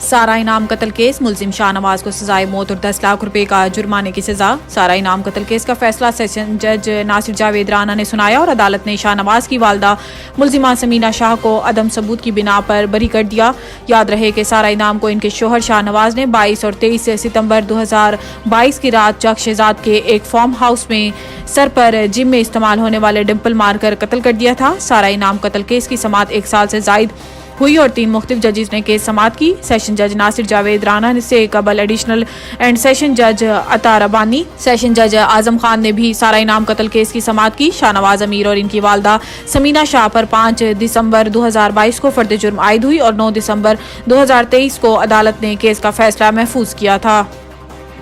सारा इनाम कत्ल केस, मुलजिम शाहनवाज को सजाए मौत और 10 लाख रुपए का जुर्माने की सजा। सारा इनाम कत्ल केस का फैसला सेशन जज नासिर जावेद राना ने सुनाया और अदालत ने शाहनवाज की वालदा मुलजिमा समीना शाह को अदम सबूत की बिना पर बरी कर दिया। याद रहे कि सारा इनाम को इनके शोहर शाहनवाज ने 22 और 23 सितंबर 2022 की रात चक शहजाद के एक फार्म हाउस में सर पर जिम में इस्तेमाल होने वाले डिम्पल मारकर कत्ल कर दिया था। सारा इनाम कत्ल केस की समाअत 1 साल से जायद हुई और 3 मुख्तलिफ जजेस ने केस समाअत की। सेशन जज नासिर जावेद राना से कबल एडिशनल एंड सेशन जज अता रबानी, सेशन जज आजम खान ने भी सारा इनाम कत्ल केस की समाअत की। शाहनवाज अमीर और इनकी वालदा समीना शाह पर 5 दिसंबर 2022 को फर्द जुर्म आयद हुई और 9 दिसंबर 2023 को अदालत ने केस का फैसला महफूज किया था।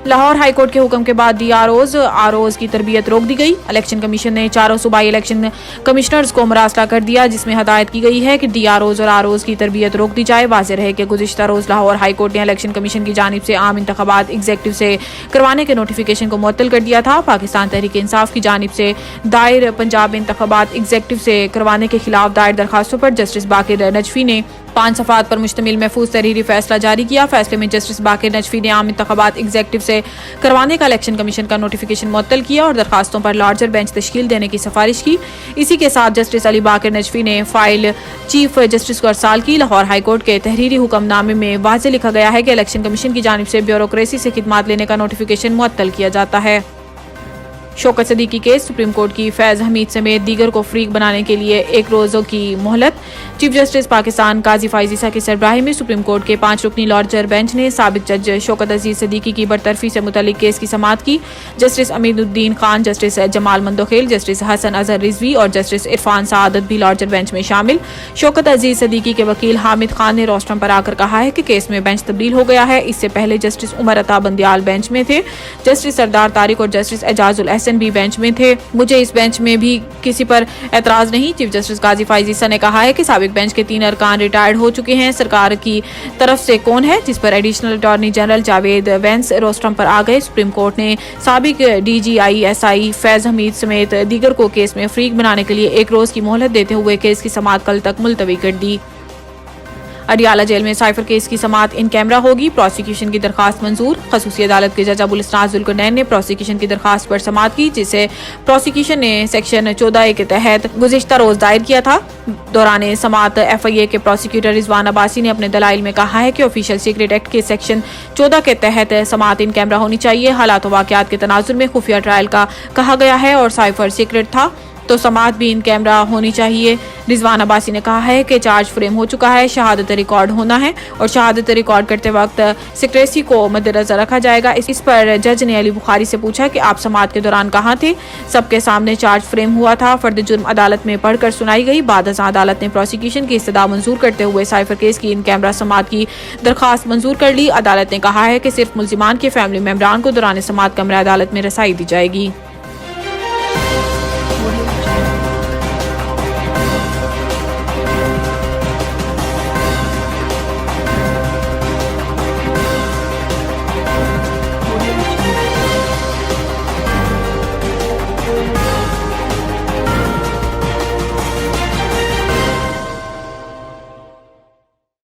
लाहौर हाई कोर्ट के हुक्म के बाद आरओज की तरबियत रोक दी गई। इलेक्शन कमीशन ने 4 सूबाई इलेक्शन कमिश्नर्स को मरासला कर दिया, जिसमें हदायत की गई है कि डीआरओज और आरओज की तरबियत रोक दी जाए। वाज़ेह रहे कि गुज़िश्ता रोज लाहौर हाई कोर्ट ने इलेक्शन कमीशन की जानिब से आम इंतखाबात एग्जेक्टिव से करवाने के नोटिफिकेशन को मुअत्तल कर दिया था। पाकिस्तान तहरीक इंसाफ की जानिब से दायर पंजाब इंतखाबात एग्जेक्टिव से करवाने के खिलाफ दायर दरखास्तों पर जस्टिस बाकिर नजफी ने 5 सफ़ात पर मुश्तमिल महफूज तहरीरी फैसला जारी किया। फैसले में जस्टिस बाकिर नजफी ने आम इंतखाबात एग्जेक्टिव से करवाने का इलेक्शन कमीशन का नोटिफिकेशन मुअत्तल किया और दरखास्तों पर लार्जर बेंच तश्कील देने की सिफारिश की। इसी के साथ जस्टिस अली बाकिर नजफी ने फाइल चीफ जस्टिस को अरसाल की। लाहौर हाई कोर्ट के तहरीरी हुक्मनामे में वाज़ेह लिखा गया है कि इलेक्शन कमीशन की जानिब से ब्यूरोक्रेसी से खिदमात लेने का नोटिफिकेशन मुअत्तल किया जाता है। Shaukat Siddiqui case, supreme court की फैज़ हमीद समेत दीगर को फ्रीक बनाने के लिए 1 रोज़ों की मोहलत। चीफ जस्टिस पाकिस्तान काजी फाइज ईसा की सरबराही में सुप्रीम कोर्ट के 5 रुकनी लार्जर बेंच ने साबिक जज शौकत अजीज सदीकी की बरतरफी से मुतल्लिक केस की समाअत की। Justice Aminuddin Khan, justice Jamal Mandokhail, justice Hasan Azhar Rizvi और जस्टिस इरफान सादत भी लार्जर बेंच में शामिल। शौकत अजीज सदीकी के वकील हामिद खान ने रोस्टम पर आकर कहा है कि केस में बेंच तब्दील हो गया है। इससे पहले जस्टिस उमर अता बंदियाल बेंच में थे, जस्टिस सरदार तारिक और जस्टिस एजाजुल एहसन भी बेंच में थे। मुझे इस बेंच में भी किसी पर एतराज नहीं। चीफ जस्टिस काजी फाइज ईसा ने कहा है कि साबिक बेंच के 3 अरकान रिटायर्ड हो चुके हैं। सरकार की तरफ से कौन है, जिस पर additional attorney general Javed Vains rostrum पर आ गए। सुप्रीम कोर्ट ने साबिक DGI-SI फैज हमीद समेत दीगर को केस में फ्रीक बनाने के लिए 1 रोज की मोहलत देते हुए केस की समाअत कल तक मुलतवी कर दी। अडियाला जेल में साइफर केस की समाअत इन कैमरा होगी। प्रोसिक्यूशन की दरखास्त मंजूर। खसूसी अदालत के जज अबुल इसनाद जुल्करनैन ने प्रोसिक्यूशन की दरखास्त पर समाअत की, जिसे प्रोसिक्यूशन ने सेक्शन 14A के तहत गुज़िश्ता रोज दायर किया था। दौरान समाअत FIA के प्रोसिक्यूटर रिजवान अब्बासी ने अपने दलाइल में कहा है कि ऑफिशियल सीक्रेट एक्ट के सेक्शन 14 के तहत समाअत इन कैमरा होनी चाहिए। हालात वाक़यात के तनाजुर में खुफिया ट्रायल का कहा गया है और साइफर सीक्रेट था, तो समाअत भी इन कैमरा होनी चाहिए। रिजवान अब्बासी ने कहा है कि चार्ज फ्रेम हो चुका है, शहादत रिकॉर्ड होना है और शहादत रिकॉर्ड करते वक्त सिक्रेसी को मद्देनजर रखा जाएगा। इस पर जज ने अली बुखारी से पूछा कि आप समाअत के दौरान कहाँ थे। सबके सामने चार्ज फ्रेम हुआ था। फर्द जुर्म अदालत में पढ़कर सुनाई गई। बाद अदालत ने प्रोसिक्यूशन की इस्तदा मंजूर करते हुए साइफर केस की इन कैमरा समाअत की दरखास्त मंजूर कर ली। अदालत ने कहा है कि सिर्फ मुल्जिमान के फैमिली मेम्बरान को दौरान समाअत कमरा अदालत में रसाई दी जाएगी।